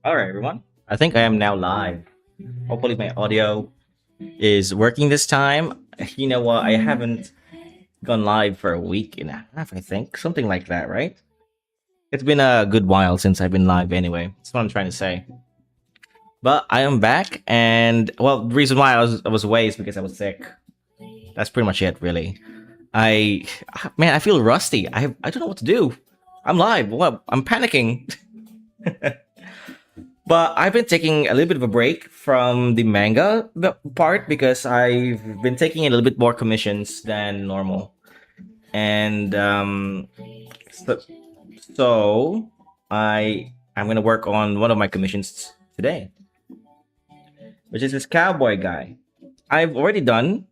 All right, everyone. I think I am now live. Hopefully, my audio is working this time. You know what? I haven't gone live for a week and a half, I think. Something like that, right? It's been a good while since I've been live anyway. That's what I'm trying to say. But I am back, and well, the reason why I was away is because I was sick. That's pretty much it, really. I man, I feel rusty. I don't know what to do. I'm live. What? I'm panicking. But I've been taking a little bit of a break from the manga part because I've been taking a little bit more commissions than normal. And so, so I'm gonna work on one of my commissions today, which is this cowboy guy. I've already done.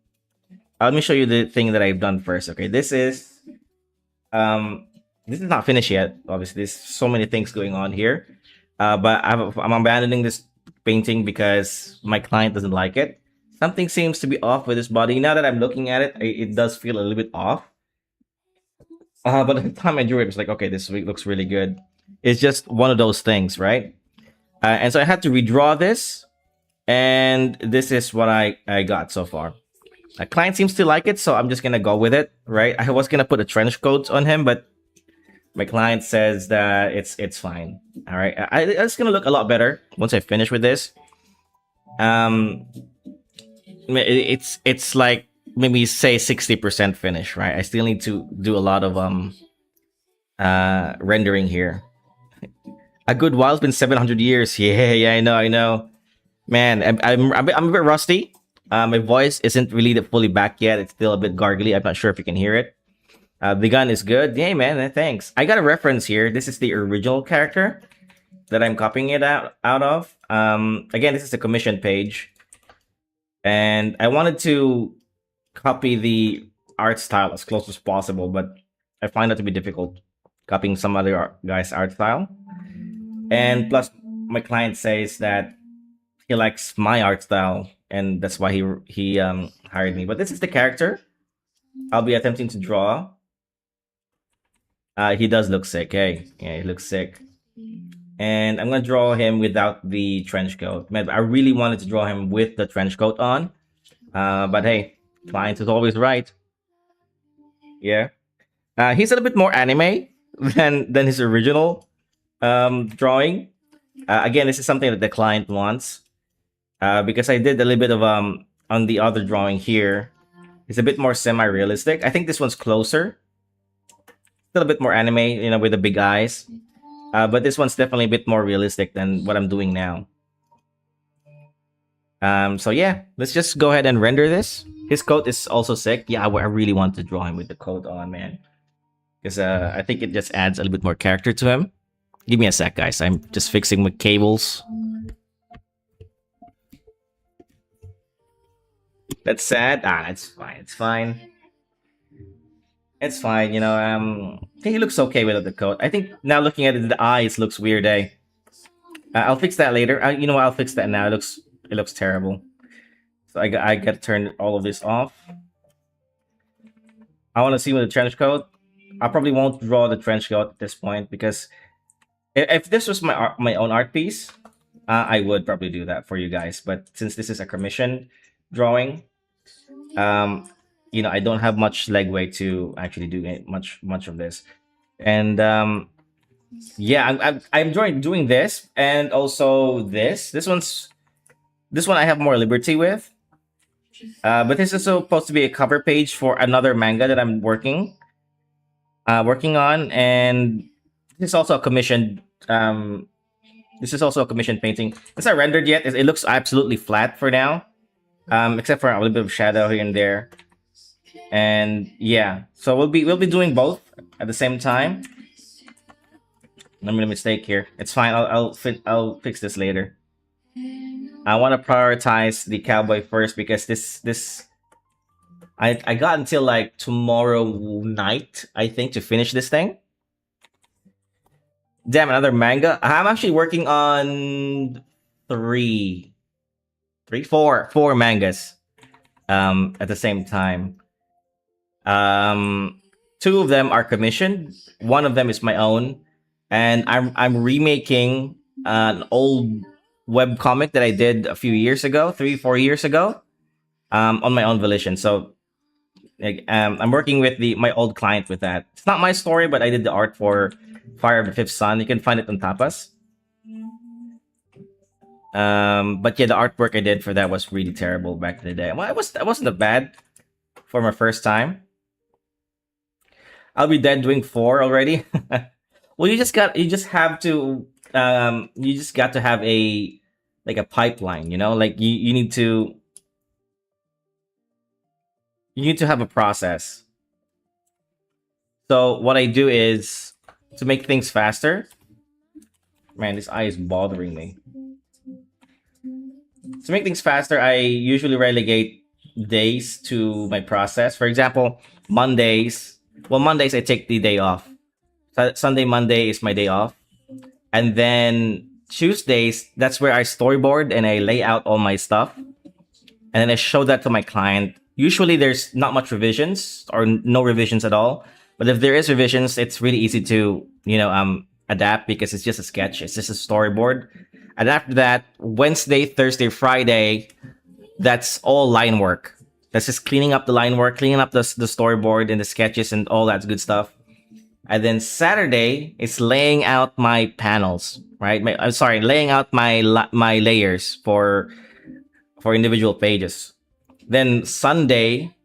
Let me show you the thing that I've done first. Okay, um this is not finished yet. Obviously, there's so many things going on here. But I'm abandoning this painting because my client doesn't like it. Something seems to be off with his body. Now that I'm looking at it, it does feel a little bit off. But at the time I drew it, it's like, okay, this looks really good. It's just one of those things, right? And so I had to redraw this, and this is what I got so far. My client seems to like it, so I'm just gonna go with it, right? I was gonna put a trench coat on him, but my client says that it's fine. All right, it's gonna look a lot better once I finish with this. Um, it's like maybe say 60% finish, right? I still need to do a lot of rendering here. A good while, it's been 700 years. Yeah, I know. Man, I'm a bit rusty. My voice isn't really fully back yet. It's still a bit gargly. I'm not sure if you can hear it. The gun is good. Yay, man. Thanks. I got a reference here. This is the original character that I'm copying it out of. Again, this is a commission page. And I wanted to copy the art style as close as possible, but I find that to be difficult copying some other guy's art style. And plus, my client says that he likes my art style, and that's why he hired me. But this is the character I'll be attempting to draw. He does look sick. Hey, yeah, he looks sick. And I'm gonna draw him without the trench coat. Man, I really wanted to draw him with the trench coat on. But hey, client is always right. Yeah. He's a little bit more anime than his original drawing. Again, this is something that the client wants. Because I did a little bit of on the other drawing here. It's a bit more semi-realistic. I think this one's closer. Still a bit more anime, with the big eyes. But this one's definitely a bit more realistic than what I'm doing now. So yeah, let's just go ahead and render this. His coat is also sick. Yeah, I really want to draw him with the coat on, man. Because I think it just adds a little bit more character to him. Give me a sec, guys. I'm just fixing my cables. That's sad. That's fine. It's fine. It's fine. I think he looks okay without the coat. I think now looking at it, the eyes looks weird, eh? I'll fix that later. You know what? I'll fix that now. It looks terrible. So I got to turn all of this off. I want to see with the trench coat. I probably won't draw the trench coat at this point because if this was my own art piece, I would probably do that for you guys. But since this is a commission drawing, I don't have much legway to actually do much of this. And yeah, I'm enjoying doing this, and also this one I have more liberty with. But this is supposed to be a cover page for another manga that I'm working on, and this is also a commissioned this is also a commissioned painting. It's not rendered yet. It looks absolutely flat for now, except for a little bit of shadow here and there. And yeah, so we'll be doing both at the same time. I made a mistake here. It's fine. I'll fix this later. I want to prioritize the cowboy first because this I got until like tomorrow night, I think, to finish this thing. Damn, another manga. I'm actually working on three, four mangas at the same time. Two of them are commissioned. One of them is my own, and I'm remaking an old web comic that I did a few years ago, 3 4 years ago, on my own volition. So like, I'm working with the my old client with that. It's not my story, but I did the art for Fire of the Fifth Sun. You can find it on Tapas. But yeah, the artwork I did for that was really terrible back in the day. Well, it wasn't that bad for my first time. I'll be dead doing four already. Well, you just have to you just got to have a like a pipeline, you know? Like you need to have a process. So what I do is to make things faster. Man, this eye is bothering me. To make things faster, I usually relegate days to my process. For example, Mondays. Well, Mondays I take the day off. Sunday, Monday is my day off. And then Tuesdays, that's where I storyboard and I lay out all my stuff. And then I show that to my client. Usually there's not much revisions or no revisions at all. But if there is revisions, it's really easy to, adapt because it's just a sketch. It's just a storyboard. And after that, Wednesday, Thursday, Friday, that's all line work. That's just cleaning up the line work, cleaning up the storyboard and the sketches and all that good stuff. And then Saturday is laying out my panels, right? I'm sorry, laying out my layers for individual pages. Then Sunday,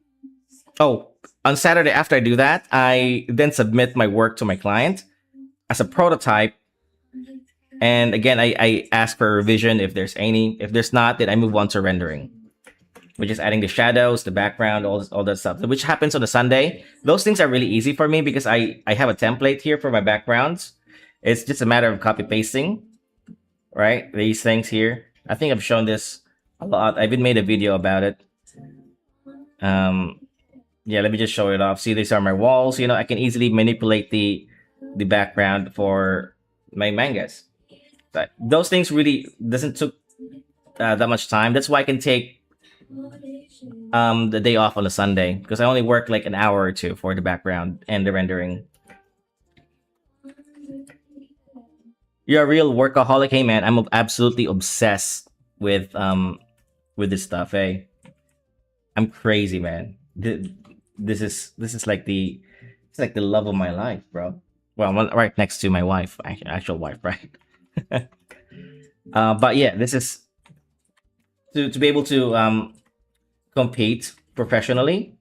oh, on Saturday after I do that, I then submit my work to my client as a prototype. And again, I ask for a revision if there's any. If there's not, then I move on to rendering, which is adding the shadows, the background, all that stuff, which happens on a Sunday. Those things are really easy for me because I have a template here for my backgrounds. It's just a matter of copy pasting, right? These things here. I think I've shown this a lot. I've even made a video about it. Yeah, let me just show it off. See, these are my walls. I can easily manipulate the background for my mangas. But those things really doesn't took that much time. That's why I can take the day off on a Sunday because I only work like an hour or two for the background and the rendering. You're a real workaholic, hey man. I'm absolutely obsessed with this stuff. Hey, I'm crazy, man. This is like the love of my life, bro. Well, I'm right next to my wife, actual wife, right? But yeah, this is to be able to compete professionally.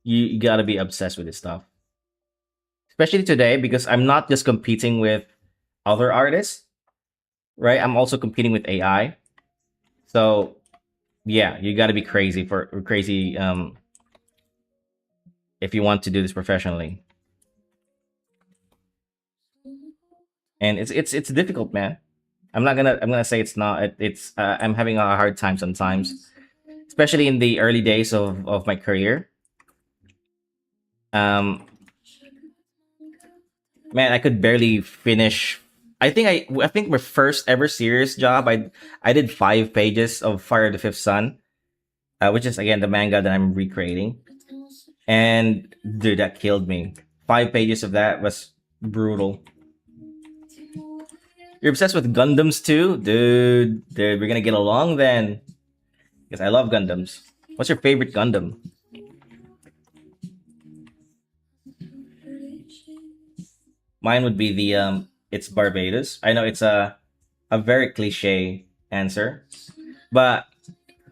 You gotta be obsessed with this stuff, especially today because I'm not just competing with other artists, right? I'm also competing with AI. So yeah, you got to be crazy if you want to do this professionally. And it's difficult, man. I'm gonna say it's not. It's I'm having a hard time sometimes, especially in the early days of my career. Um, man, I could barely finish. I think my first ever serious job, I did 5 pages of Fire of the Fifth Sun, which is again the manga that I'm recreating. And dude, that killed me. 5 pages of that was brutal. You're obsessed with Gundams too, dude. Dude, we're gonna get along then, because I love Gundams. What's your favorite Gundam? Mine would be the it's Barbados. I know it's a very cliche answer, but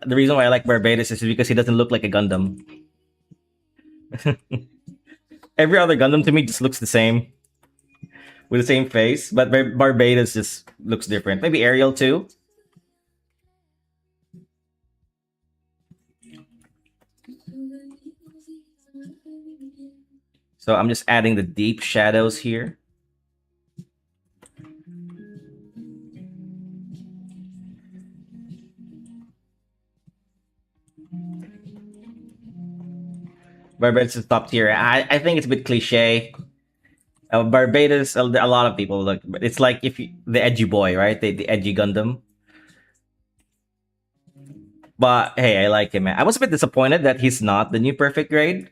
the reason why I like Barbados is because he doesn't look like a Gundam. Every other Gundam to me just looks the same with the same face, but Barbados just looks different. Maybe Ariel too. So I'm just adding the deep shadows here. Barbados is top tier. I think it's a bit cliche. Barbados, a lot of people look. It's like if you, the edgy boy, right? The edgy Gundam. But hey, I like him, man. I was a bit disappointed that he's not the new perfect grade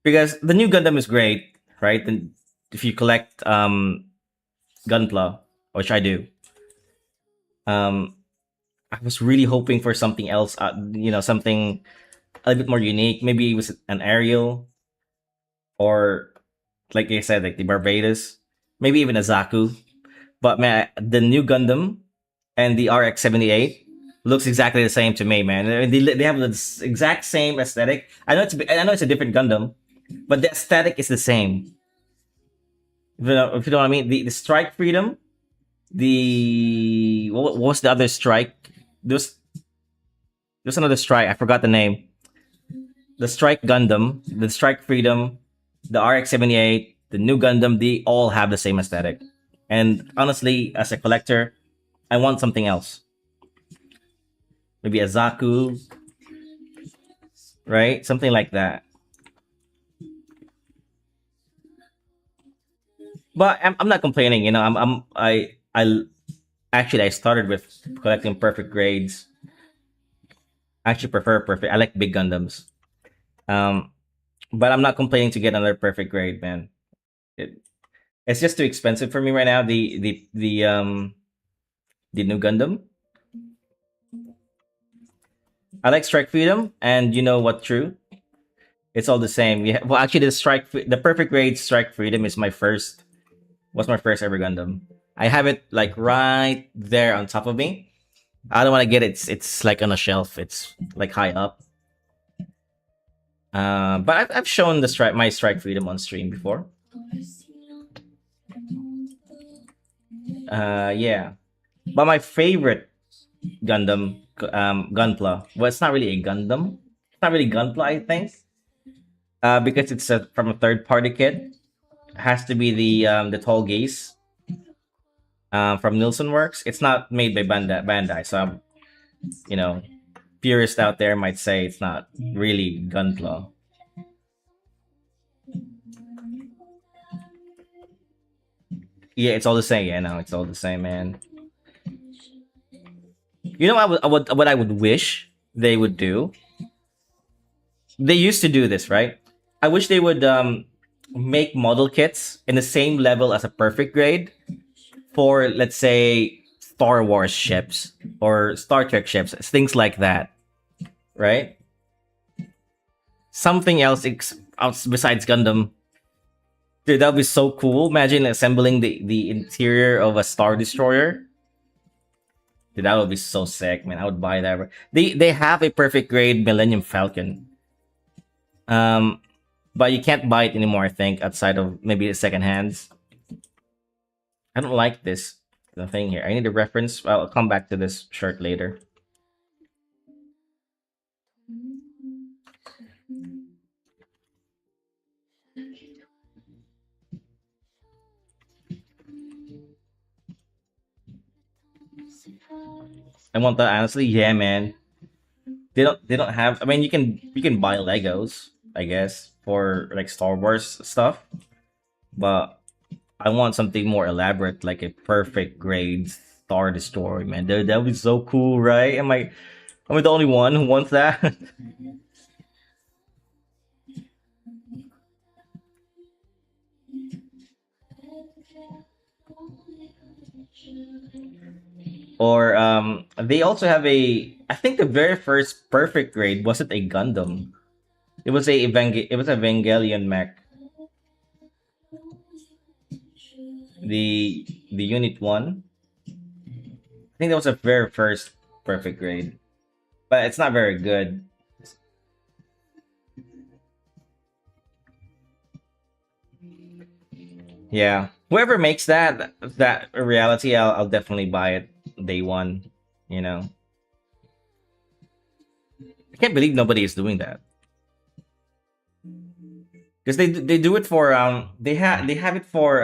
because the new Gundam is great, right? And if you collect Gunpla, which I do. Um, I was really hoping for something else, something a little bit more unique. Maybe it was an Ariel, or like I said, like the Barbados, maybe even a Zaku. But man, the new Gundam and the RX-78 looks exactly the same to me, man. I mean, they have the exact same aesthetic. I know it's a different Gundam, but the aesthetic is the same. If you know what I mean, the Strike Freedom, the what was the other strike? There's there's another strike. I forgot the name. The Strike Gundam, the Strike Freedom, the RX-78, the new Gundam. They all have the same aesthetic. And honestly, as a collector, I want something else. Maybe a Zaku, right? Something like that. But I'm not complaining. You know, I actually I started with collecting perfect grades. I actually prefer perfect. I like big Gundams. Um, but I'm not complaining to get another perfect grade, man. It, it's just too expensive for me right now. The new Gundam. I like Strike Freedom, and you know what? True, it's all the same. Yeah. Well, actually, the perfect grade Strike Freedom is my first. Was my first ever Gundam. I have it like right there on top of me. I don't want to get it. It's like on a shelf. It's like high up. But I've shown my Strike Freedom on stream before. Yeah. But my favorite Gundam, Gunpla. Well, it's not really a Gundam. It's not really Gunpla, I think. Because it's from a third party kit. It has to be the tall gaze from Nielsen Works. It's not made by Bandai, so you know, purists out there might say it's not really Gunpla. Yeah, it's all the same. Yeah, no, it's all the same, man. You know what I would wish they would do? They used to do this, right? I wish they would make model kits in the same level as a perfect grade for, let's say, Star Wars ships or Star Trek ships, things like that, right? Something else besides Gundam. Dude, that would be so cool. Imagine assembling the interior of a Star Destroyer. Dude, that would be so sick, man. I would buy that. They have a perfect grade Millennium Falcon. Um, but you can't buy it anymore. I think outside of maybe the second hands. I don't like this the thing here. I need a reference. I'll come back to this shirt later. I want that honestly. Yeah, man. They don't have. I mean, you can buy Legos, I guess, for like Star Wars stuff, but I want something more elaborate, like a perfect grade Star Destroyer, man. That would be so cool, right? Am I the only one who wants that? Or they also have a. I think the very first perfect grade wasn't a Gundam. It was a Evangelion mech. The Unit One. I think that was the very first perfect grade, but it's not very good. Yeah, whoever makes that a reality, I'll definitely buy it day one. You know, I can't believe nobody is doing that because they do it for they have it for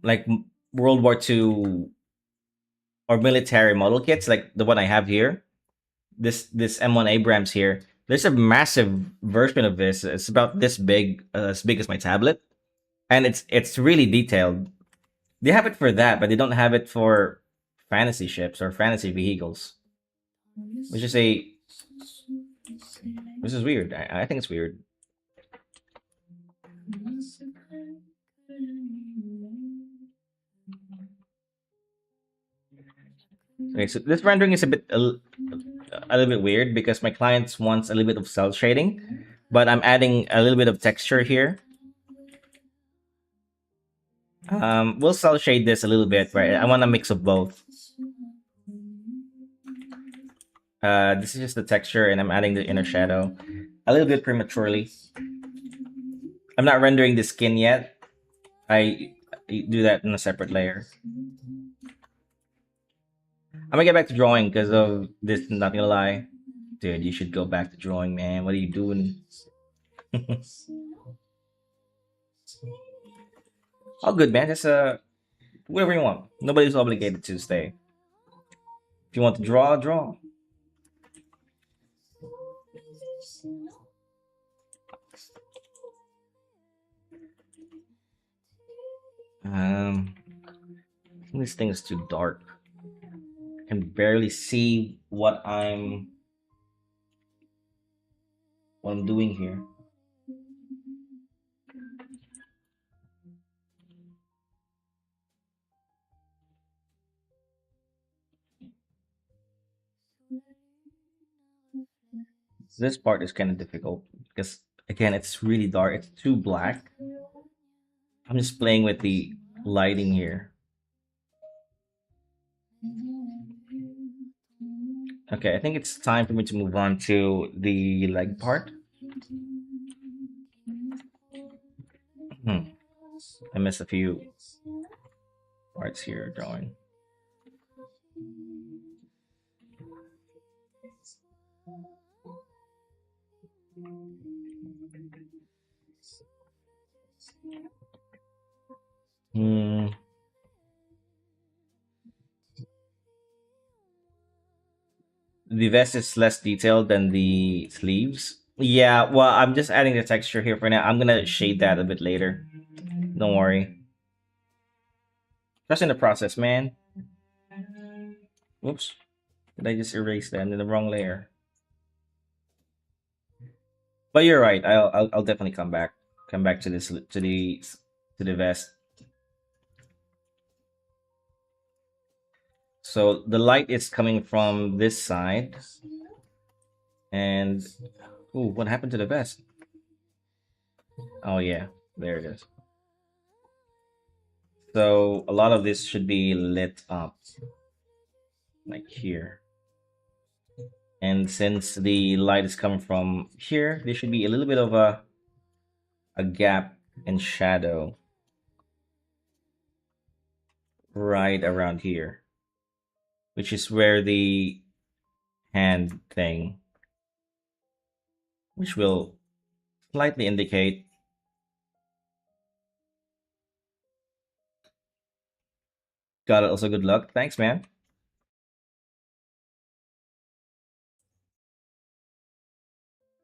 like World War II or military model kits like the one I have here. This M1 Abrams here. There's a massive version of this. It's about this big, as big as my tablet, and it's really detailed. They have it for that, but they don't have it for fantasy ships or fantasy vehicles, which is a which is weird. I think it's weird. Okay, so this rendering is a little bit weird because my clients wants a little bit of cell shading, but I'm adding a little bit of texture here. We'll cell shade this a little bit, right? I want a mix of both. This is just the texture, and I'm adding the inner shadow a little bit prematurely. I'm not rendering the skin yet. I do that in a separate layer. I'm gonna get back to drawing because of this. Not gonna lie, dude. You should go back to drawing, man. What are you doing? All good, man. Just whatever you want. Nobody's obligated to stay. If you want to draw, draw. Um, I think this thing is too dark. I can barely see what I'm doing here. This part is kind of difficult because again, it's really dark. It's too black. I'm just playing with the lighting here. Okay, I think it's time for me to move on to the leg part. Hmm. I missed a few parts here drawing. Hmm. The vest is less detailed than the sleeves. Yeah, well, I'm just adding the texture here for now. I'm gonna shade that a bit later. Don't worry. Trust in the process, man. Whoops. Did I just erase that in the wrong layer? But you're right. I'll definitely come back. Come back to this to the vest. So the light is coming from this side, and ooh, what happened to the vest? Oh yeah, there it is. So a lot of this should be lit up, like here. And since the light is coming from here, there should be a little bit of a gap and shadow right around here, which is where the hand thing, which will slightly indicate. Got it. Also, good luck. Thanks, man.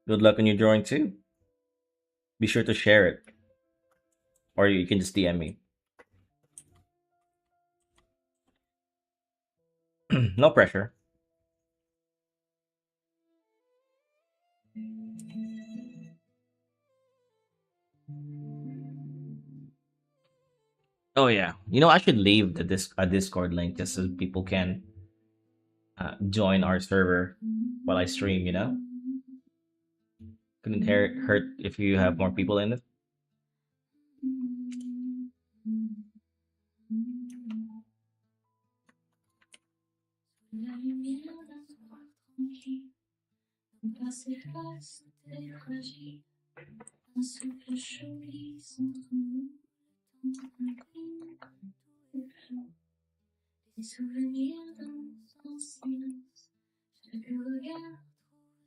Good luck on your drawing too. Be sure to share it, or you can just DM me. No pressure. Oh yeah, I should leave a Discord link just so people can join our server while I stream. Couldn't hurt if you have more people in it.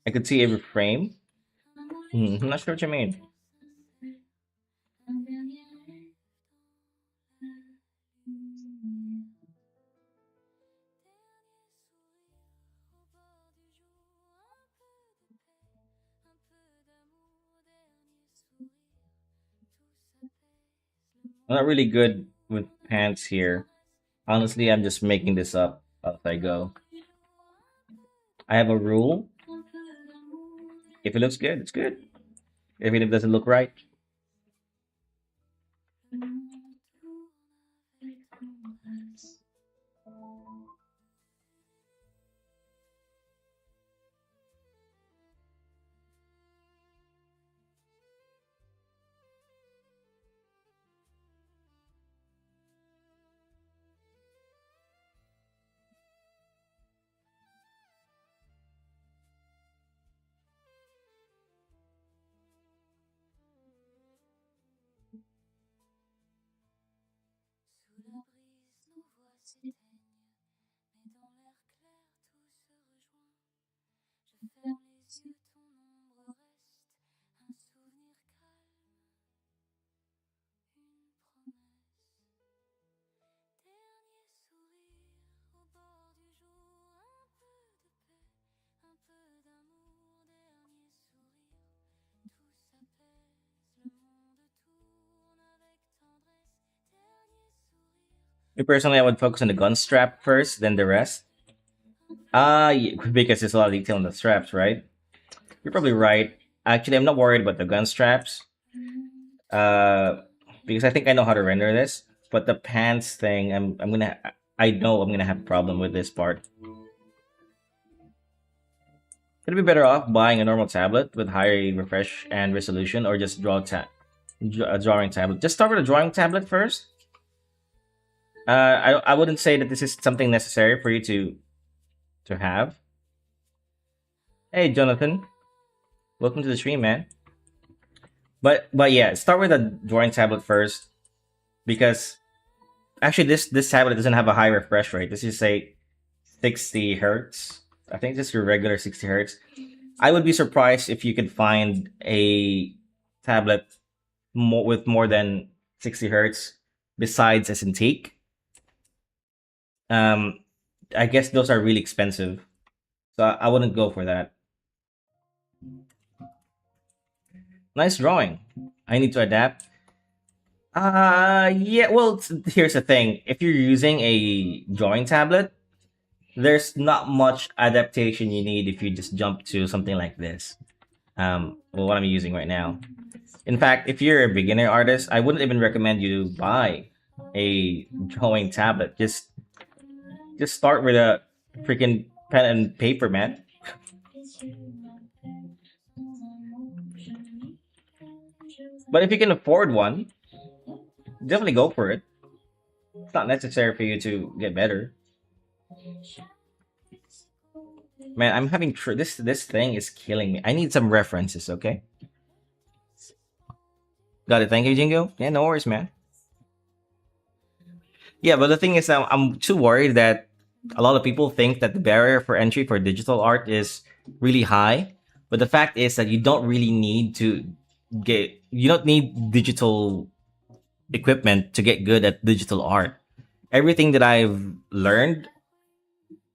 I could see every frame. I'm not sure what you mean. I'm not really good with pants here. Honestly, I'm just making this up as I go. I have a rule. If it looks good, it's good. If it doesn't look right, Me personally, I would focus on the gun strap first, then the rest. Because there's a lot of detail on the straps, right? You're probably right. Actually, I'm not worried about the gun straps. Uh, because I think I know how to render this. But the pants thing, I know I'm gonna have a problem with this part. Could it be better off buying a normal tablet with higher refresh and resolution, or just a drawing tablet? Just start with a drawing tablet first. I wouldn't say that this is something necessary for you to have. Hey, Jonathan, welcome to the stream, man. But yeah, start with a drawing tablet first because actually this tablet doesn't have a high refresh rate. This is say 60 hertz. I think just your regular 60 hertz. I would be surprised if you could find a tablet with more than 60 hertz besides a Cintiq. Um, I guess those are really expensive, so I wouldn't go for that. Nice drawing. I need to adapt. Yeah. Well, here's the thing: if you're using a drawing tablet, there's not much adaptation you need if you just jump to something like this. Well, what I'm using right now. In fact, if you're a beginner artist, I wouldn't even recommend you buy a drawing tablet. Just start with a freaking pen and paper, man. But if you can afford one, definitely go for it. It's not necessary for you to get better. Man, I'm having this thing is killing me. I need some references, okay? Got it. Thank you, Jingo. Yeah, no worries, man. Yeah, but the thing is, I'm too worried that a lot of people think that the barrier for entry for digital art is really high. But the fact is that you don't really need to you don't need digital equipment to get good at digital art. Everything that I've learned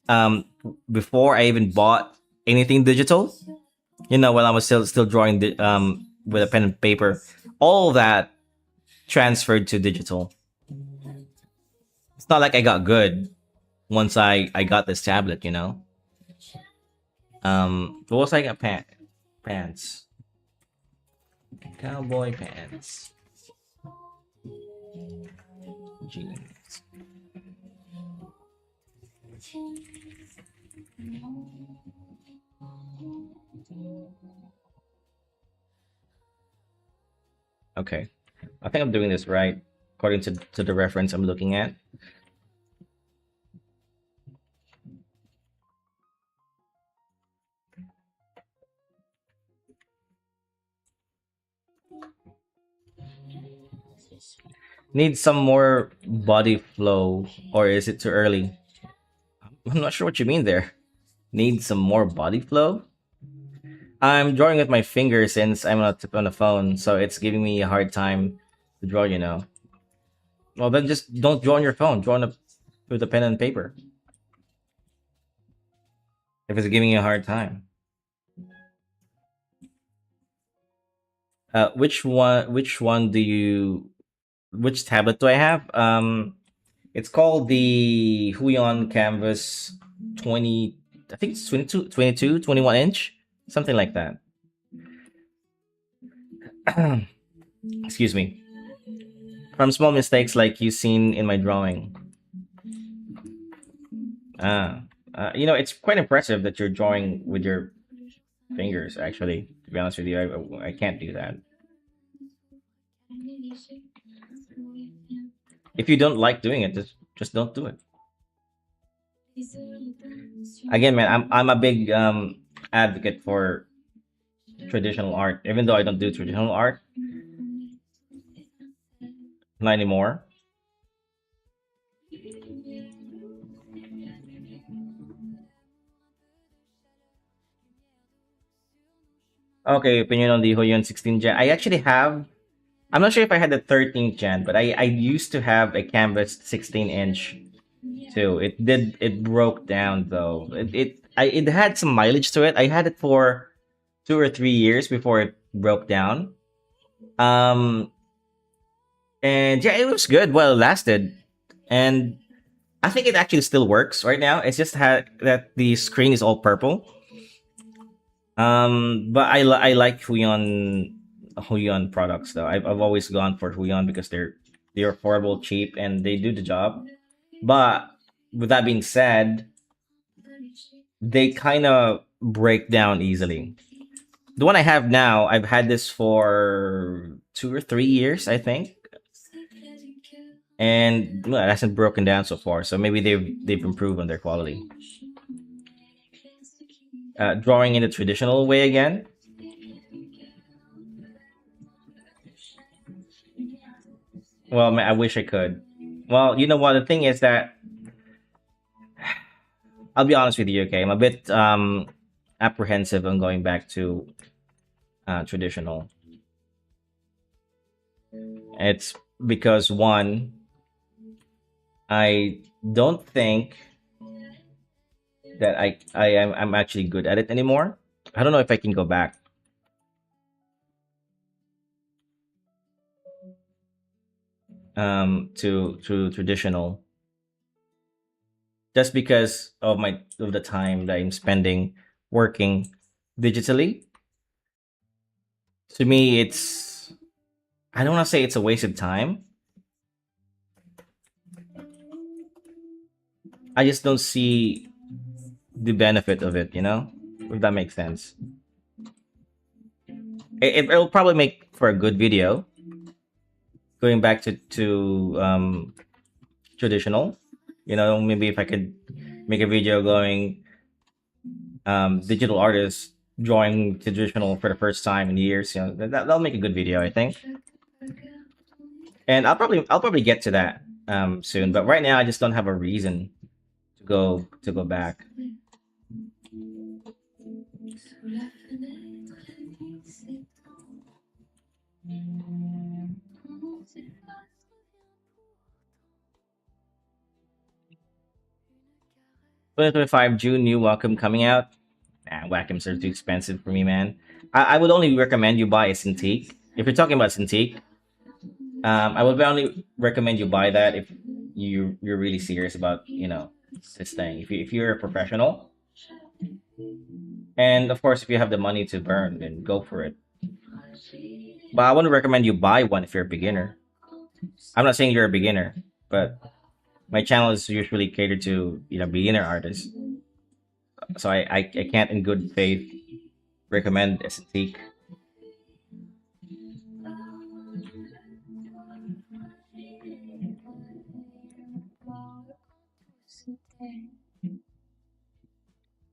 um, before I even bought anything digital, when I was still drawing with a pen and paper, all that transferred to digital. It's not like I got good once I got this tablet. What was I got pants, cowboy pants, jeans. Okay, I think I'm doing this right according to the reference I'm looking at. Need some more body flow, or is it too early? I'm not sure what you mean there. Need some more body flow? I'm drawing with my fingers since I'm not on the phone, so it's giving me a hard time to draw. Well, then just don't draw on your phone. Draw with a pen and paper. If it's giving you a hard time. Which one? Which one do you? Which tablet do I have? It's called the Huion Canvas 20. I think it's 21 inch, something like that. Excuse me. From small mistakes like you seen in my drawing. It's quite impressive that you're drawing with your fingers. Actually, to be honest with you, I can't do that. If you don't like doing it, just don't do it. Again, man, I'm a big advocate for traditional art, even though I don't do traditional art. Not anymore. Okay, opinion on the Hoyon 16 Gen. I actually have. I'm not sure if I had the 13th Gen, but I used to have a canvas 16-inch too. It broke down though. It had some mileage to it. I had it for 2 or 3 years before it broke down. Um, and yeah, it was good while it lasted. and I think it actually still works right now. It's just that the screen is all purple. But I like Huion products though. I've always gone for Huion because they're affordable, cheap, and they do the job. But with that being said, they kind of break down easily. The one I have now, I've had this for 2 or 3 years, I think, and well, it hasn't broken down so far. So maybe they've improved on their quality. Drawing in the traditional way again. Well, man, I wish I could. Well, you know what? The thing is that I'll be honest with you. Okay, I'm a bit apprehensive on going back to traditional. It's because one, I don't think that I'm actually good at it anymore. I don't know if I can go back to traditional just because of the time that I'm spending working digitally. To me, it's I don't want to say it's a waste of time. I just don't see the benefit of it. If that makes sense. It'll probably make for a good video going back to traditional. Maybe if I could make a video going digital artist drawing traditional for the first time in years. That'll make a good video, I think. And I'll probably get to that soon. But right now, I just don't have a reason to go back. 2025 June new Wacom coming out. Nah, Wacom's are too expensive for me, man. I would only recommend you buy a Cintiq. If you're talking about Cintiq, I would only recommend you buy that if you're really serious about this thing. If you're a professional, and of course if you have the money to burn, then go for it. But I wouldn't recommend you buy one if you're a beginner. I'm not saying you're a beginner, but my channel is usually catered to beginner artists, so I can't in good faith recommend a Cintiq.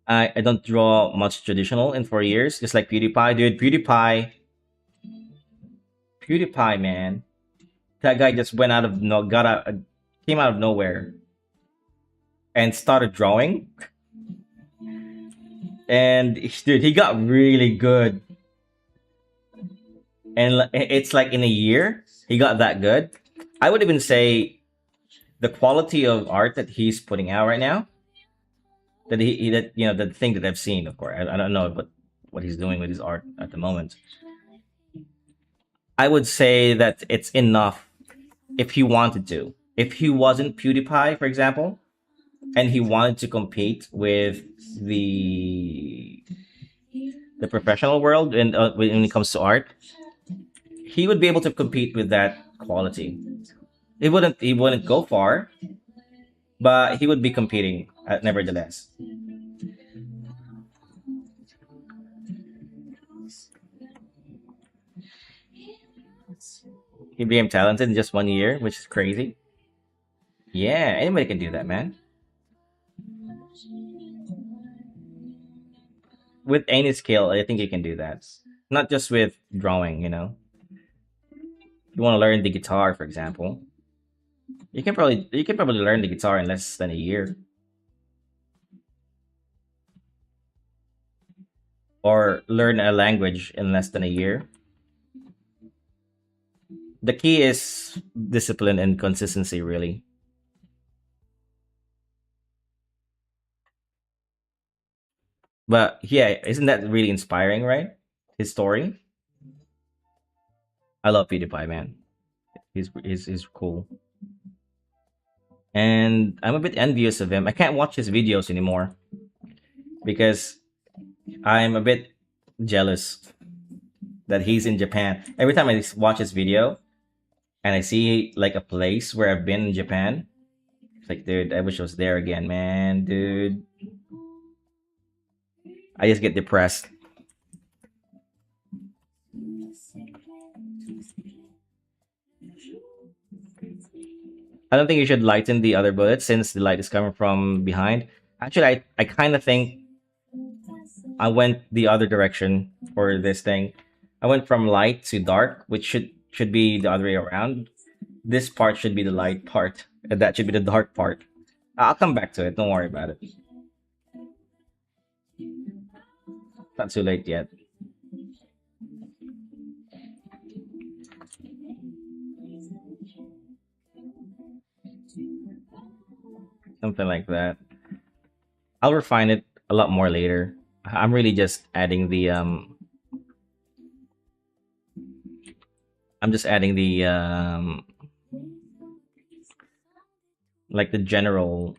I don't draw much traditional in 4 years, just like PewDiePie. Dude, PewDiePie, man. That guy just went out of no got out came out of nowhere and started drawing. And dude, he got really good. And it's like in a year, he got that good. I would even say the quality of art that he's putting out right now, that that the thing that I've seen, of course. I don't know what he's doing with his art at the moment. I would say that it's enough if he wanted to. If he wasn't PewDiePie, for example, and he wanted to compete with the the professional world and when it comes to art, he would be able to compete with that quality. He wouldn't go far, but he would be competing nevertheless. He became talented in just 1 year, which is crazy. Yeah, anybody can do that, man. With any skill, I think you can do that. Not just with drawing. You want to learn the guitar, for example. You can probably learn the guitar in less than a year, or learn a language in less than a year. The key is discipline and consistency, really. But yeah, isn't that really inspiring, right? His story. I love PewDiePie, man. He's cool. and I'm a bit envious of him. I can't watch his videos anymore because I'm a bit jealous that he's in Japan. Every time I watch his video and I see like a place where I've been in Japan, it's like, dude, I wish I was there again, man, dude. I just get depressed. I don't think you should lighten the other bullets since the light is coming from behind. Actually, I kind of think I went the other direction for this thing. I went from light to dark, which should be the other way around. This part should be the light part, and that should be the dark part. I'll come back to it. Don't worry about it. Not too late yet. Something like that. I'll refine it a lot more later. I'm really just adding the I'm just adding the like the general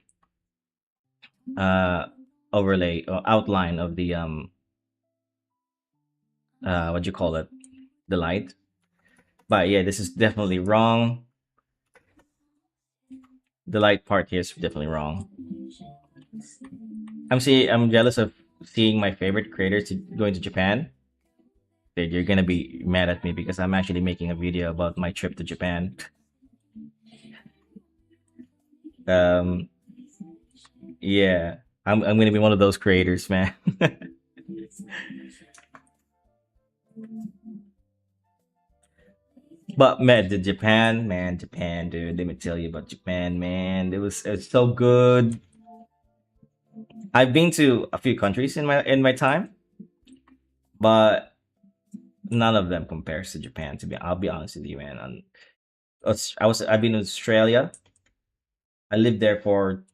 uh overlay or outline of the what do you call it? The light. But yeah, this is definitely wrong. The light part here is definitely wrong. I'm jealous of seeing my favorite creators going to Japan. Dude, you're gonna be mad at me because I'm actually making a video about my trip to Japan. Um, yeah, I'm gonna be one of those creators, man. But man, the Japan, man, Japan, dude. Let me tell you about Japan, man. It's so good. I've been to a few countries in my time, but none of them compares to Japan. I'll be honest with you, man. I've been in Australia. I lived there for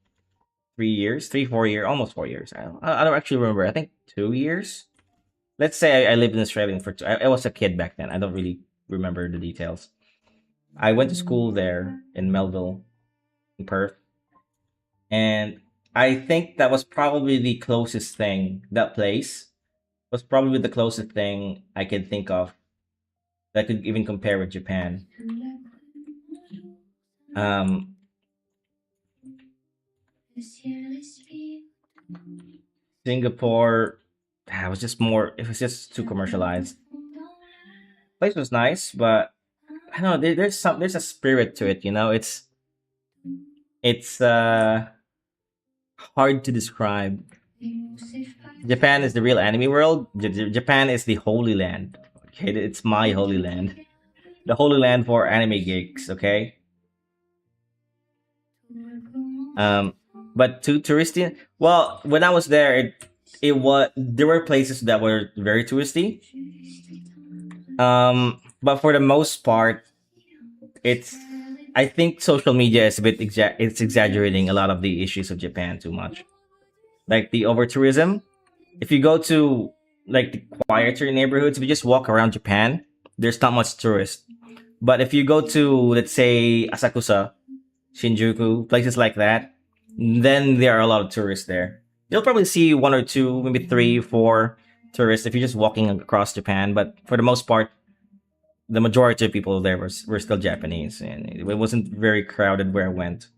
3 years, 4 years, almost 4 years. I don't actually remember. I think 2 years. Let's say I lived in Australia for I was a kid back then. I don't really remember the details. I went to school there in Melville, in Perth, and I think that was probably the closest thing. That place was probably the closest thing I could think of that could even compare with Japan. Um, Singapore, was just more. It was just too commercialized. Place was nice, but I don't know. There's a spirit to it. You know, it's hard to describe. Japan is the real anime world. Japan is the holy land. Okay, it's my holy land. The holy land for anime geeks. Okay, um, but too touristy. Well, when I was there, it was there were places that were very touristy. But for the most part, it's I think social media is a bit it's exaggerating a lot of the issues of Japan too much. Like the over tourism. If you go to like the quieter neighborhoods, if you just walk around Japan, there's not much tourist. But if you go to let's say Asakusa, Shinjuku, places like that, then there are a lot of tourists there. You'll probably see one or two, maybe three, four tourists if you're just walking across Japan. But for the most part, the majority of people there were still Japanese, and it wasn't very crowded where I went.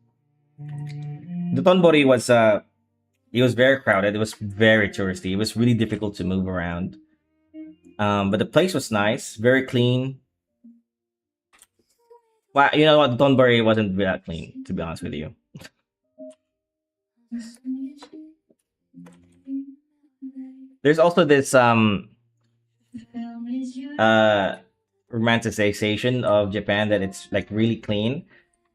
The Tonbori was it was very crowded. It was very touristy. It was really difficult to move around. But the place was nice, very clean. Well, you know what, Tonbori wasn't that clean, to be honest with you. There's also this uh romanticization of Japan that it's like really clean,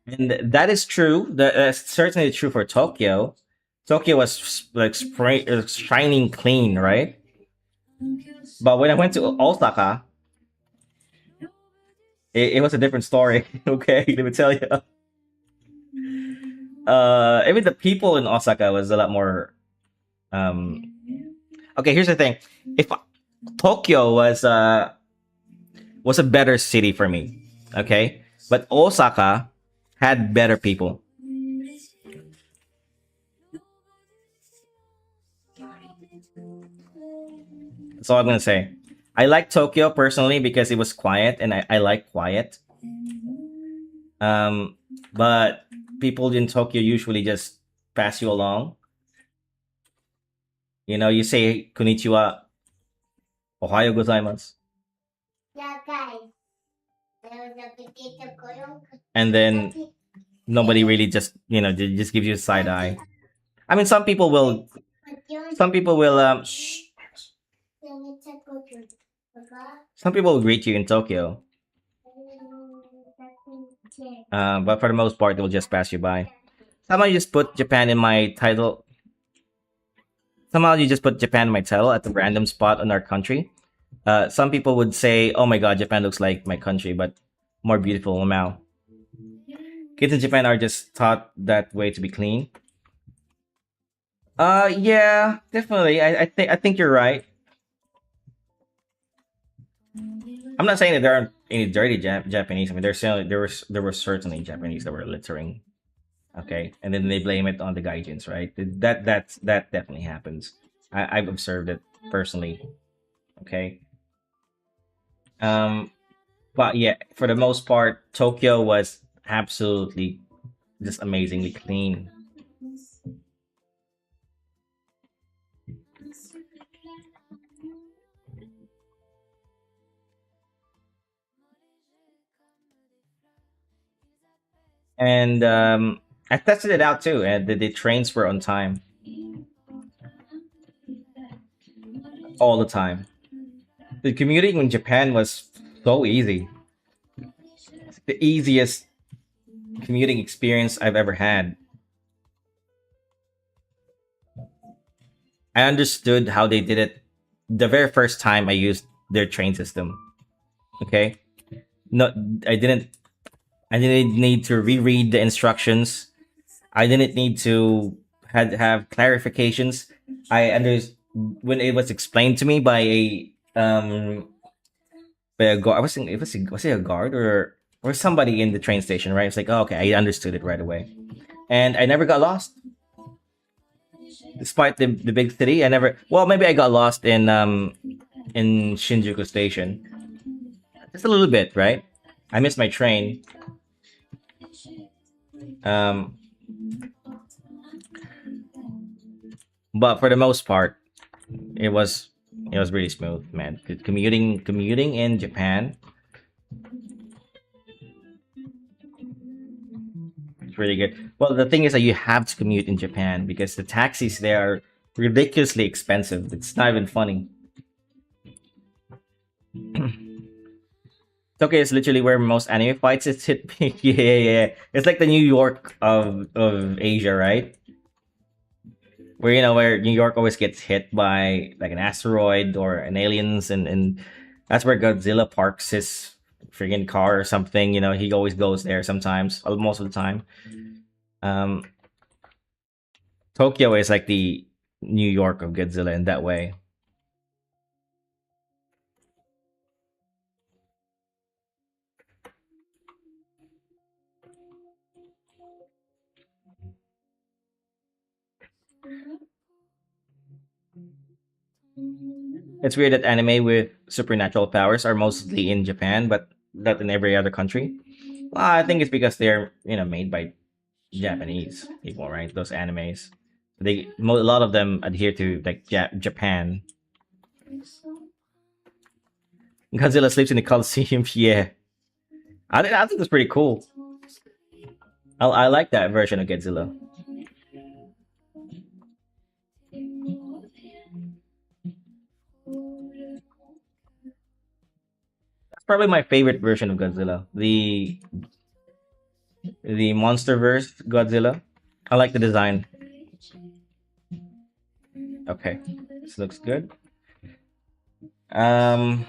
and that is true. That's certainly true for Tokyo. Tokyo was like shining clean, right? But when I went to Osaka, it was a different story. Okay, let me tell you. Even the people in Osaka was a lot more. Um, okay, here's the thing: if Tokyo was a better city for me, okay, but Osaka had better people. That's all I'm gonna say. I like Tokyo personally because it was quiet, and I like quiet. Um, but people in Tokyo usually just pass you along. You know, you say konnichiwa, ohayo gozaimasu, and then nobody really just they just gives you a side eye. I mean, some people will some people will greet you in Tokyo, but for the most part, they will just pass you by. Somehow you just put Japan in my title. Somehow you just put Japan in my title at a random spot on our country. Some people would say, "Oh my God, Japan looks like my country, but more beautiful." Wow, kids in Japan are just taught that way to be clean. Yeah, definitely. I think you're right. I'm not saying that there aren't any dirty Japanese. I mean, there were certainly Japanese that were littering. Okay, and then they blame it on the gaijins, right? That definitely happens. I've observed it personally. Okay, um, but yeah, for the most part, Tokyo was absolutely just amazingly clean. And I tested it out too, and the trains were on time all the time. The commuting in Japan was so easy. It's the easiest commuting experience I've ever had. I understood how they did it the very first time I used their train system. Okay, no, I didn't. I didn't need to reread the instructions. I didn't need to had have clarifications. I under when it was explained to me by a guard. I was thinking, was it a guard or somebody in the train station? Right? It's like, oh, okay, I understood it right away, and I never got lost. Despite the big city, I never. Well, maybe I got lost in Shinjuku Station, just a little bit, right? I missed my train, um, but for the most part, it was it was really smooth, man. Commuting in Japan, it's really good. Well, the thing is that you have to commute in Japan because the taxis there are ridiculously expensive. It's not even funny. Tokyo is literally where most anime fights is hit. Yeah, yeah, yeah. It's like the New York of Asia, right? Where New York always gets hit by like an asteroid or an aliens, and that's where Godzilla parks his friggin' car or something. He always goes there sometimes, most of the time. Um, Tokyo is like the New York of Godzilla in that way. It's weird that anime with supernatural powers are mostly in Japan, but not in every other country. Well, I think it's because they're made by Japanese people, right? Those animes, a lot of them adhere to like Japan. Godzilla sleeps in the Coliseum. Yeah, I think that's pretty cool. I like that version of Godzilla. That's probably my favorite version of Godzilla. The MonsterVerse Godzilla. I like the design. Okay, this looks good. Um,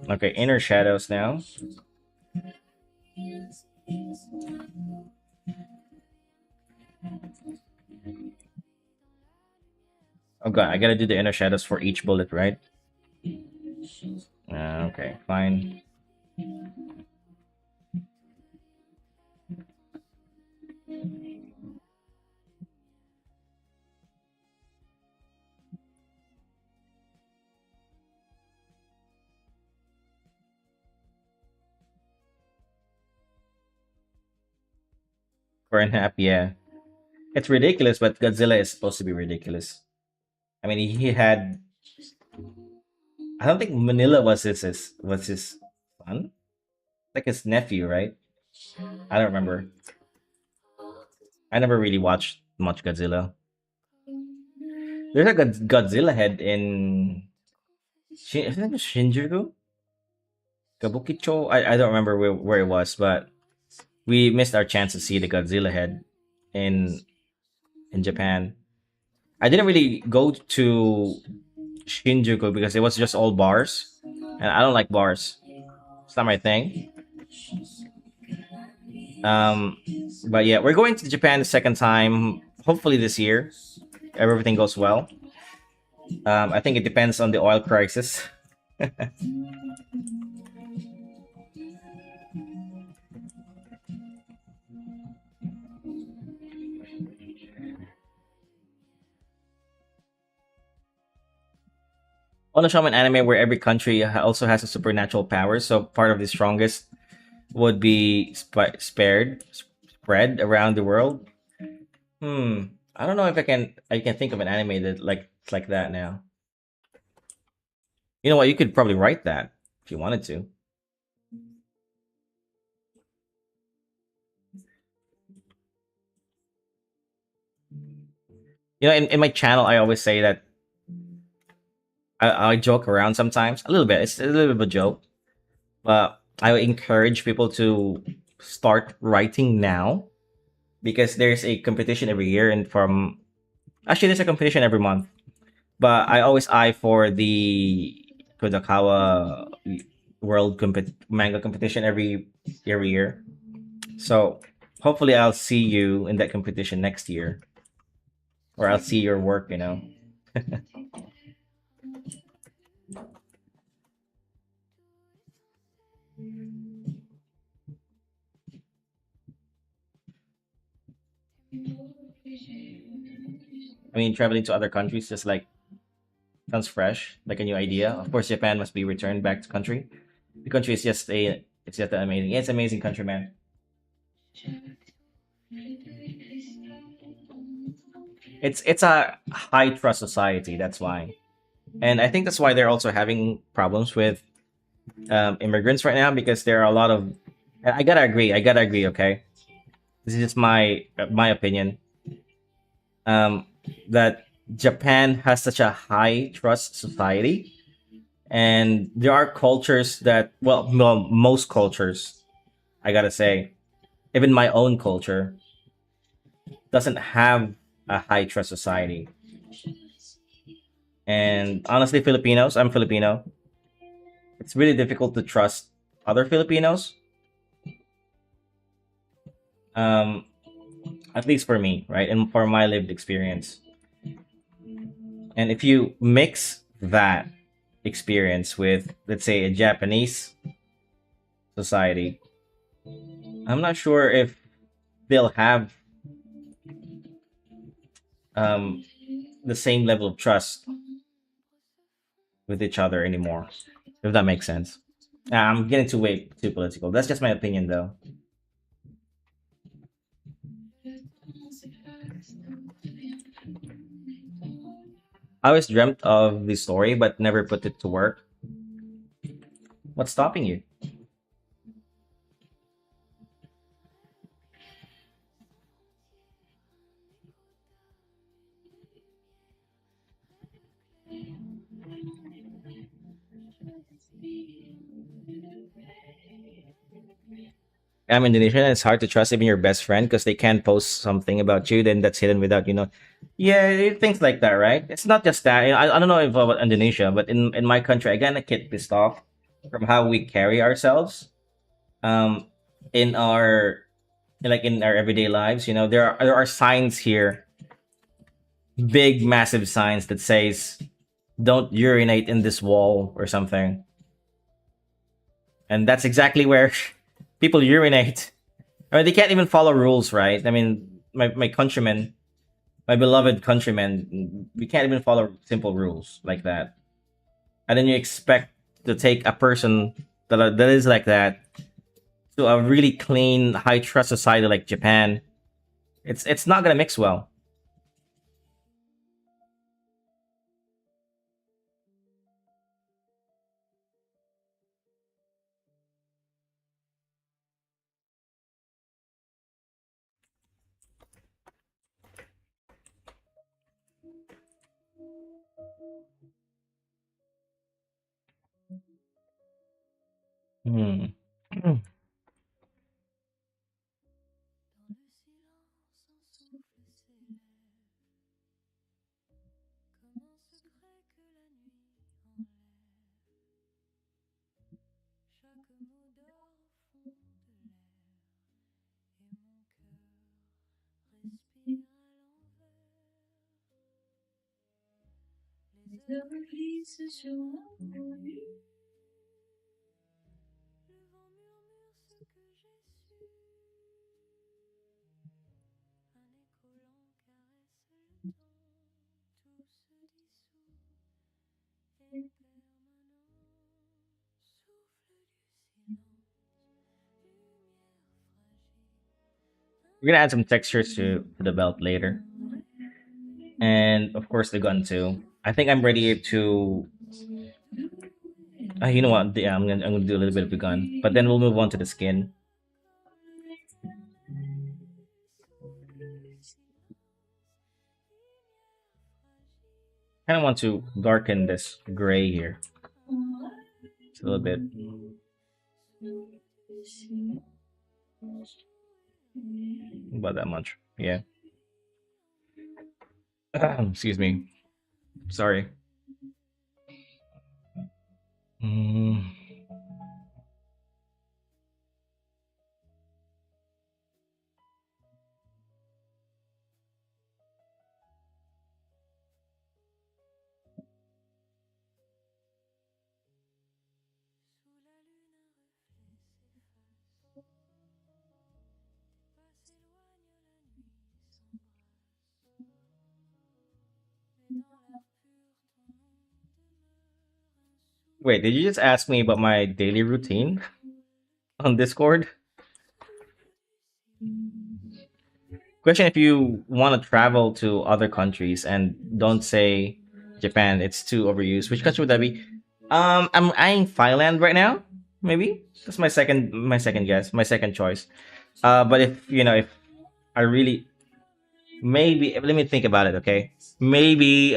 okay, Inner Shadows now. Okay, I gotta do the Inner Shadows for each bullet, right? Okay, fine. 4 and a half. Yeah, it's ridiculous, but Godzilla is supposed to be ridiculous. I mean, he had. I don't think Manila was his son, like his nephew, right? I don't remember. I never really watched much Godzilla. There's a Godzilla head in I think it was Shinjuku, Kabukicho. I don't remember where it was, but we missed our chance to see the Godzilla head in in Japan. I didn't really go to Shinjuku because it was just all bars, and I don't like bars. It's not my thing. Um, but yeah, we're going to Japan the second time. Hopefully this year, if everything goes well. I think it depends on the oil crisis. I want to show an anime where every country also has a supernatural power. So part of the strongest would be spread around the world. I don't know if I can think of an anime that like that now. You know what? You could probably write that if you wanted to. In my channel, I always say that I joke around sometimes a little bit. It's a little bit of a joke, but I encourage people to start writing now because there's a competition every year, and from actually there's a competition every month. But I always eye for the Kodakawa manga competition every year. So hopefully I'll see you in that competition next year, or I'll see your work. I mean, traveling to other countries just like sounds fresh, like a new idea. Of course, Japan must be returned back to country. The country is just a it's just amazing. It's amazing country, man. It's a high trust society. That's why, and I think that's why they're also having problems with immigrants right now because there are a lot of. I gotta agree. I gotta agree. Okay, this is just my opinion. Um, that Japan has such a high trust society, and there are cultures that well most cultures I gotta say, even my own culture doesn't have a high trust society. And honestly, Filipinos, I'm Filipino. It's really difficult to trust other Filipinos. Um, at least for me, right, and for my lived experience. And if you mix that experience with, let's say, a Japanese society, I'm not sure if they'll have um, the same level of trust with each other anymore. If that makes sense. I'm getting too political. That's just my opinion, though. I always dreamt of the story, but never put it to work. What's stopping you? I'm Indonesian, and it's hard to trust even your best friend because they can post something about you, then that's hidden without Yeah, things like that, right? It's not just that. I don't know if about Indonesia, but in my country, I kind of get pissed off from how we carry ourselves. Um, in our in our everyday lives, there are signs here, big massive signs that says don't urinate in this wall or something, and that's exactly where people urinate. I mean, they can't even follow rules, right? I mean, my countrymen, my beloved countrymen, we can't even follow simple rules like that. And then you expect to take a person that is like that to a really clean, high trust society like Japan. It's not gonna mix well. Hmm. We're gonna add some textures to the belt later, and of course the gun too. I think I'm ready to. You know what? Yeah, I'm gonna do a little bit of the gun, but then we'll move on to the skin. Kind of want to darken this gray here just a little bit, about that much. Yeah. Excuse me. Sorry. Mm. Wait, did you just ask me about my daily routine on Discord? Question: if you want to travel to other countries and don't say Japan, it's too overused. Which country would that be? I'm eyeing Thailand right now. Maybe that's my second guess, my second choice. But if if I really maybe let me think about it. Okay, maybe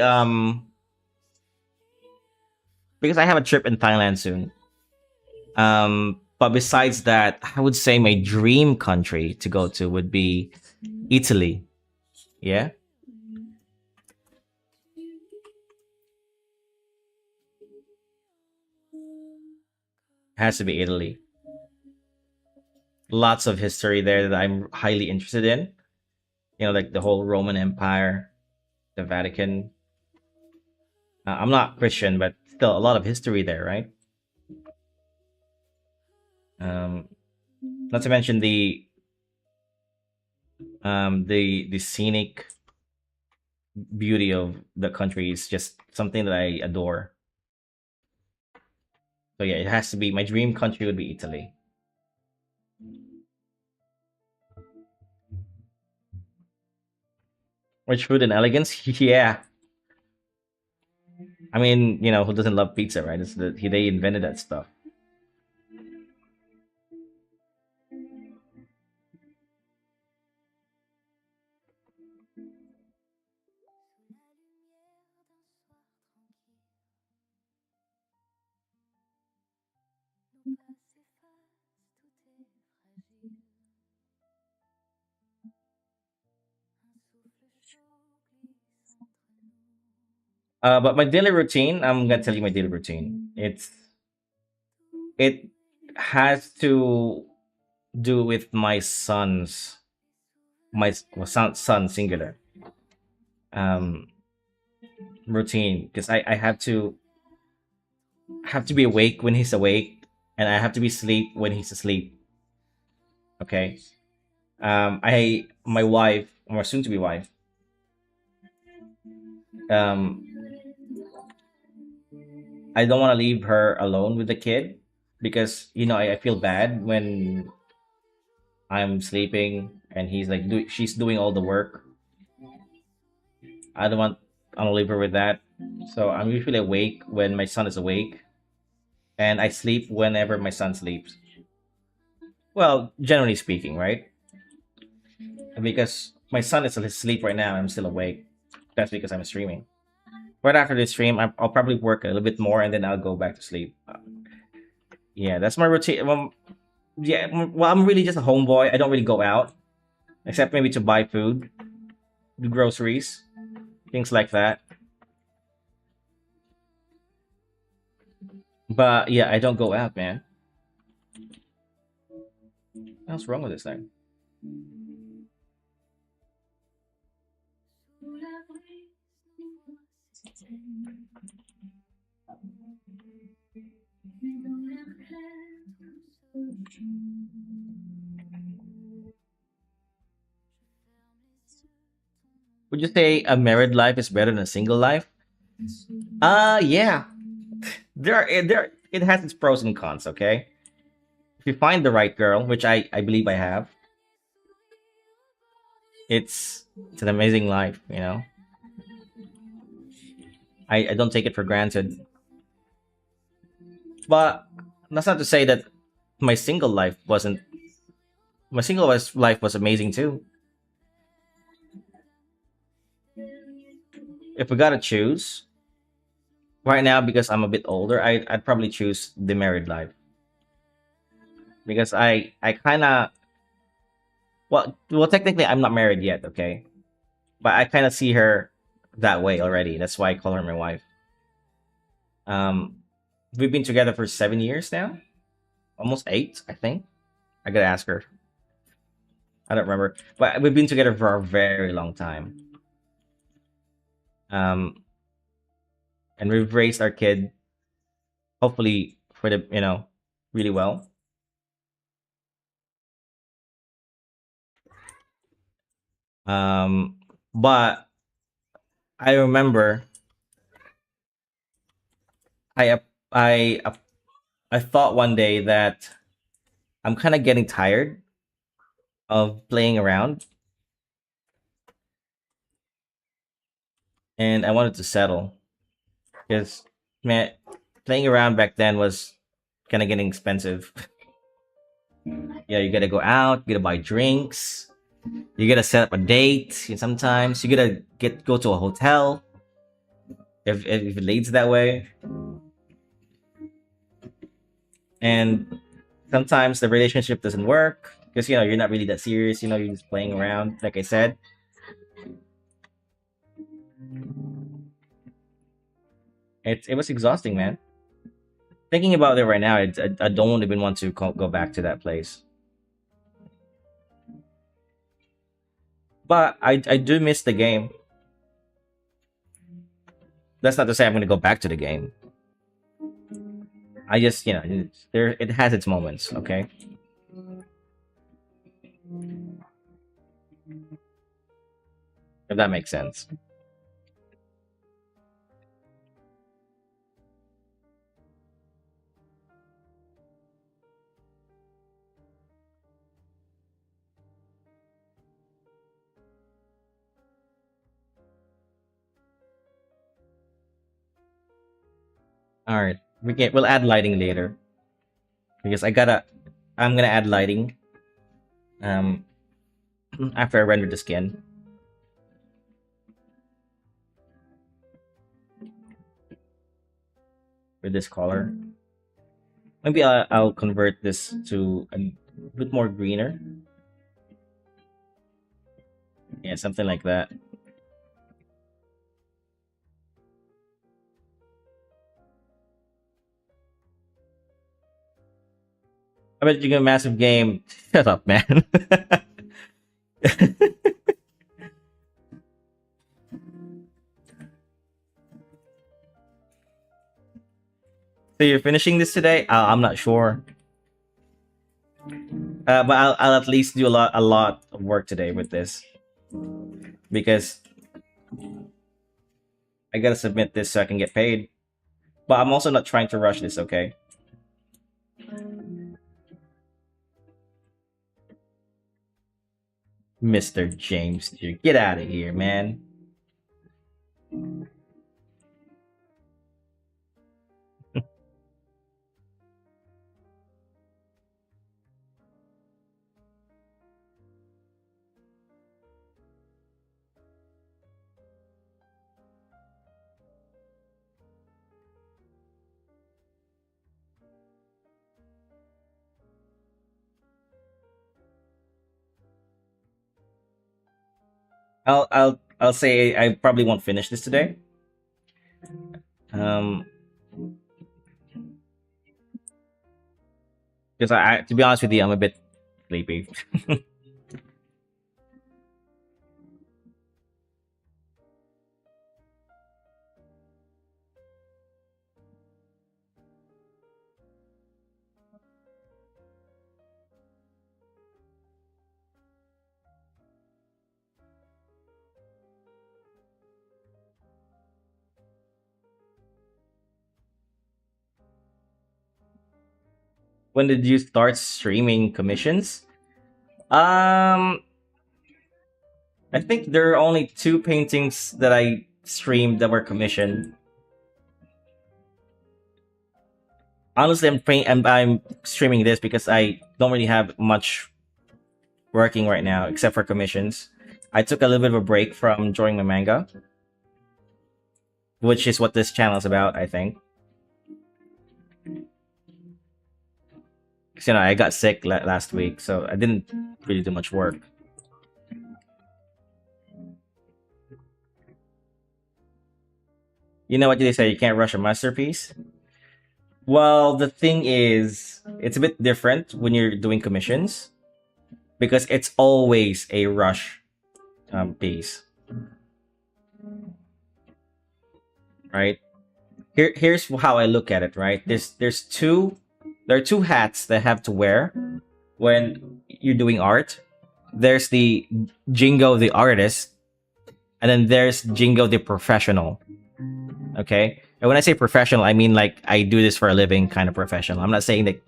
because I have a trip in Thailand soon. But besides that, I would say my dream country to go to would be Italy. Yeah, has to be Italy. Lots of history there that I'm highly interested in. Like the whole Roman Empire, the Vatican. I'm not Christian, but still a lot of history there, right? Um, Not to mention the scenic beauty of the country is just something that I adore. So yeah, it has to be my dream country would be Italy. Rich food and elegance, yeah. I mean, who doesn't love pizza, right? They invented that stuff. But my daily routine, I'm gonna tell you my daily routine. It has to do with my son's son singular um routine, because I have to be awake when he's awake, and I have to be asleep when he's asleep. Okay. I My wife, or soon to be wife, um I don't want to leave her alone with the kid, because I feel bad when I'm sleeping and he's like, she's doing all the work. I don't want, I don't leave her with that. So I'm usually awake when my son is awake, and I sleep whenever my son sleeps. Well, generally speaking, right? Because my son is asleep right now, I'm still awake. That's because I'm streaming. Right after this stream, I'll probably work a little bit more, and then I'll go back to sleep. Yeah, that's my routine. Yeah, well, I'm really just a homeboy. I don't really go out, except maybe to buy food, do groceries, things like that. But yeah, I don't go out, man. What's wrong with this thing? Would you say a married life is better than a single life? Yeah. It has its pros and cons, okay? If you find the right girl, which I believe I have, it's an amazing life, you know. I don't take it for granted. But that's not to say that my single life wasn't life was amazing too. If we gotta choose right now, because I'm a bit older, I'd probably choose the married life, because I kind of, well technically I'm not married yet, okay, but I kind of see her that way already. That's why I call her my wife. Um, we've been together for 7 years now, almost eight, I think. I gotta ask her. I don't remember, but we've been together for a very long time. Um, and we've raised our kid, hopefully for the, really well. Um, but I remember I ap- I thought one day that I'm kind of getting tired of playing around, and I wanted to settle, because, man, playing around back then was kind of getting expensive. Yeah, you gotta go out, you gotta buy drinks, you gotta set up a date, and sometimes you gotta go to a hotel if it leads that way, and sometimes the relationship doesn't work because you're not really that serious. You're just playing around, like I said. It was exhausting, man. Thinking about it right now, I don't even want to go back to that place. But I do miss the game. That's not to say I'm going to go back to the game. I just, there, it has its moments. Okay, if that makes sense. All right, we'll add lighting later, because I'm gonna add lighting um after I render the skin with this color. Maybe I'll convert this to a bit more greener. Yeah, something like that. I bet you get a massive game. Shut up, man. So you're finishing this today? I'm not sure, but I'll at least do a lot of work today with this, because I gotta submit this so I can get paid. But I'm also not trying to rush this. Okay. Mr. James, dude, get out of here, man. I'll say I probably won't finish this today. Um, because to be honest with you, I'm a bit sleepy. When did you start streaming commissions? Um, I think there are only two paintings that I streamed that were commissioned. Honestly, I'm streaming this because I don't really have much working right now except for commissions. I took a little bit of a break from drawing my manga, which is what this channel is about, I think. 'Cause, I got sick last week, so I didn't really do much work. You know what they say? You can't rush a masterpiece. Well, the thing is, it's a bit different when you're doing commissions because it's always a rush piece, right? Here's how I look at it, right? There are two hats that I have to wear when you're doing art. There's the Jingo the artist, and then there's Jingo the professional. Okay? And when I say professional, I mean like I do this for a living kind of professional. I'm not saying that,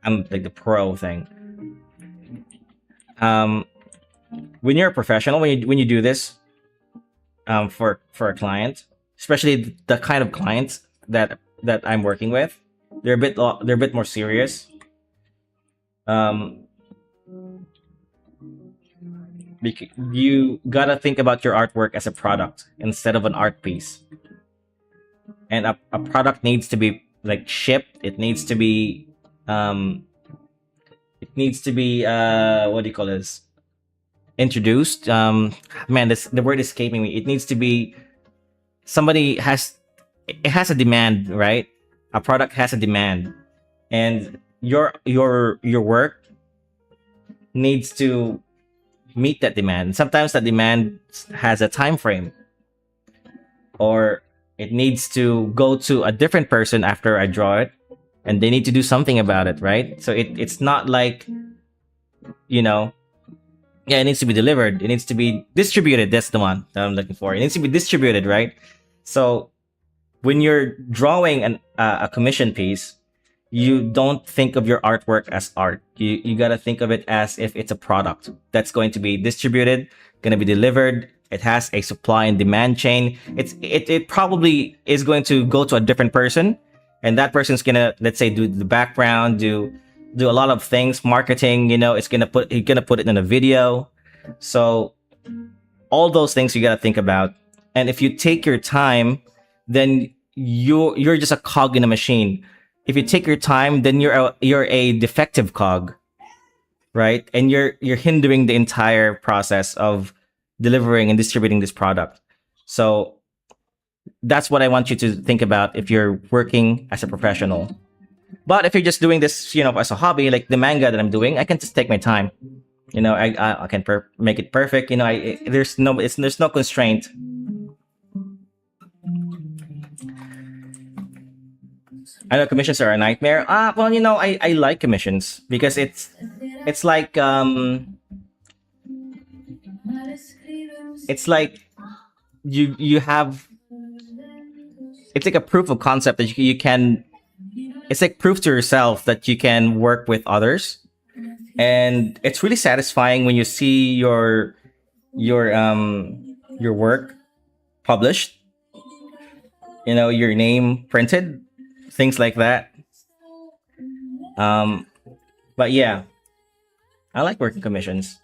I'm like the pro thing. Um when you're a professional, when you do this for a client, especially the kind of clients that I'm working with, they're a bit more serious. Um you gotta think about your artwork as a product instead of an art piece, and a product needs to be like shipped. It needs to be what do you call this, introduced. Man, this the word is escaping me. It needs to be somebody has it has a demand, right? A product has a demand, and your work needs to meet that demand. Sometimes that demand has a time frame, or it needs to go to a different person after I draw it, and they need to do something about it, right? So it's not like, you know, yeah, it needs to be delivered. It needs to be distributed. That's the one that I'm looking for. It needs to be distributed, right? So when you're drawing a commission piece, you don't think of your artwork as art. You gotta think of it as if it's a product that's going to be distributed, gonna be delivered. It has a supply and demand chain. It probably is going to go to a different person, and that person's gonna, let's say, do the background, do a lot of things, marketing. It's he's gonna put it in a video. So all those things you gotta think about. And if you take your time, then you're just a cog in a machine. If you take your time, then you're a defective cog, right? And you're hindering the entire process of delivering and distributing this product. So that's what I want you to think about if you're working as a professional. But if you're just doing this, as a hobby, like the manga that I'm doing, I can just take my time. I can make it perfect. There's no constraint. I know commissions are a nightmare. Well, I like commissions because it's like it's like you have it's like a proof of concept that you can. It's like proof to yourself that you can work with others, and it's really satisfying when you see your work published, your name printed, things like that. um but yeah, I like working commissions.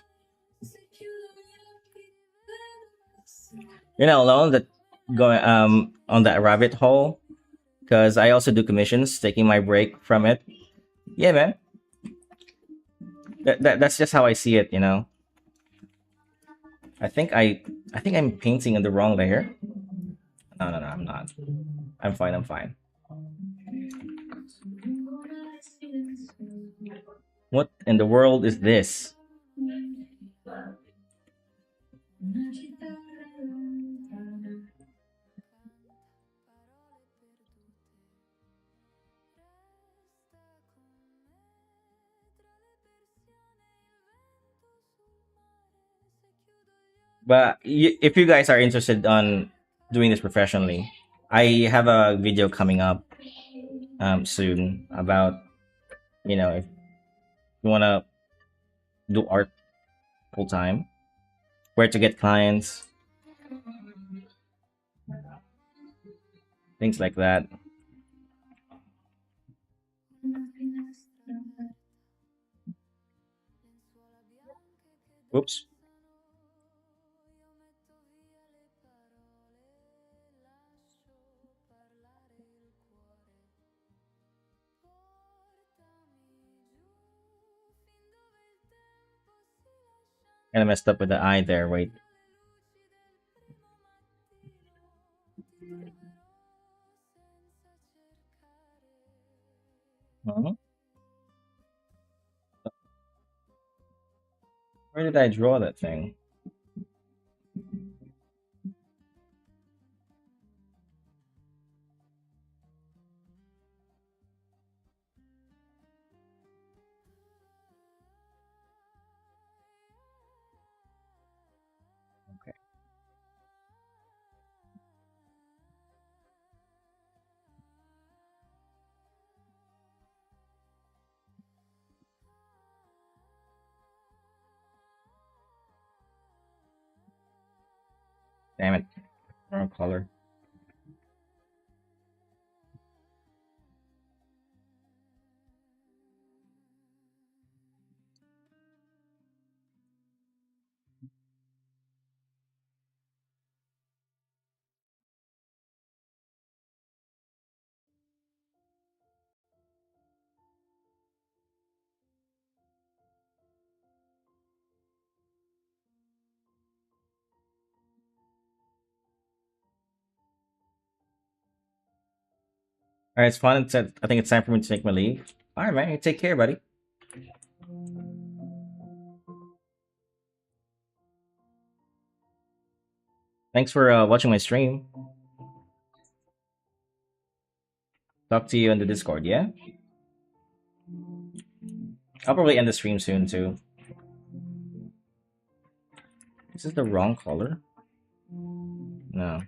You're not alone that going on that rabbit hole, because I also do commissions, taking my break from it. Yeah, man. That's just how I see it. I think I'm painting in the wrong layer. No, no, no, I'm not. I'm fine. I'm fine. What in the world is this? But if you guys are interested on doing this professionally, I have a video coming up soon about, if you want to do art full time, where to get clients, things like that. Oops. Kind of messed up with the eye there. Wait. Mhm. Where did I draw that thing? Okay. Damn it. Wrong color. All right, it's fun. I think it's time for me to take my leave. All right, man. You take care, buddy. Thanks for watching my stream. Talk to you on the Discord, yeah? I'll probably end the stream soon, too. Is this the wrong color? No.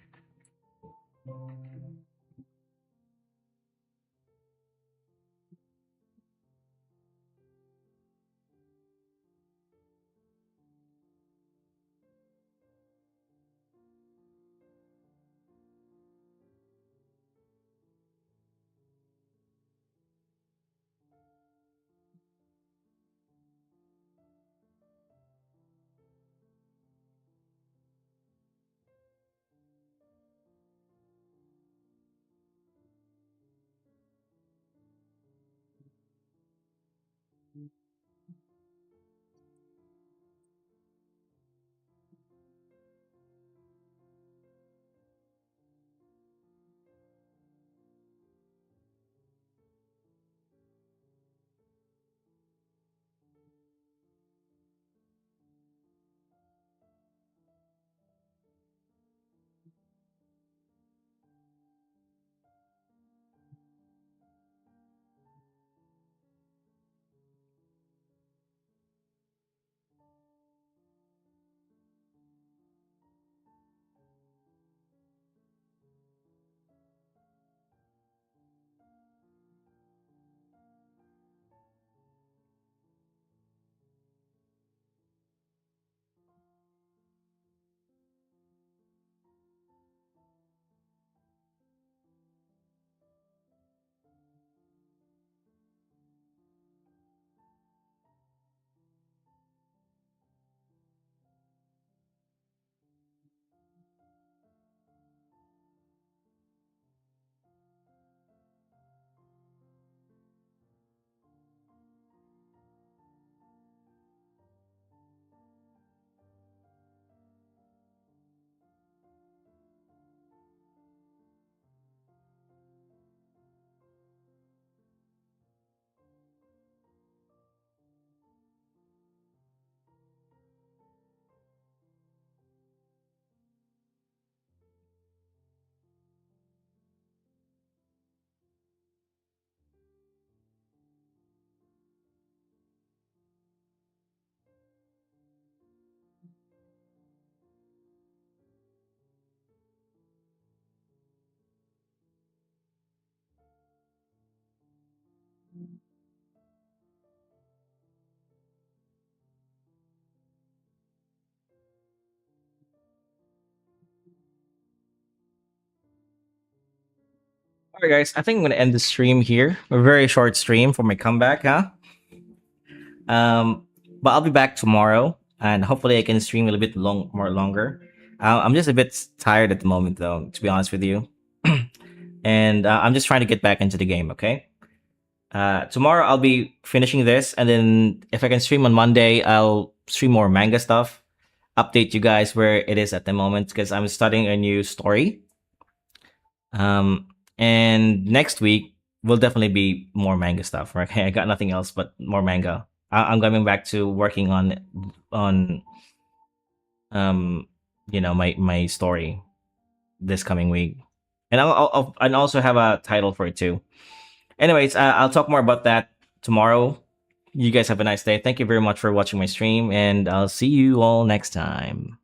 All right, guys. I think I'm gonna end the stream here. A very short stream for my comeback, huh? Um, but I'll be back tomorrow, and hopefully I can stream a little bit more longer. I'm just a bit tired at the moment, though, to be honest with you. And I'm just trying to get back into the game. Okay. Tomorrow I'll be finishing this, and then if I can stream on Monday, I'll stream more manga stuff. Update you guys where it is at the moment because I'm studying a new story. Um, and next week will definitely be more manga stuff. Right? I got nothing else but more manga. I'm coming back to working on um my story this coming week, and I'll also have a title for it too. Anyways, I'll talk more about that tomorrow. You guys have a nice day. Thank you very much for watching my stream, and I'll see you all next time.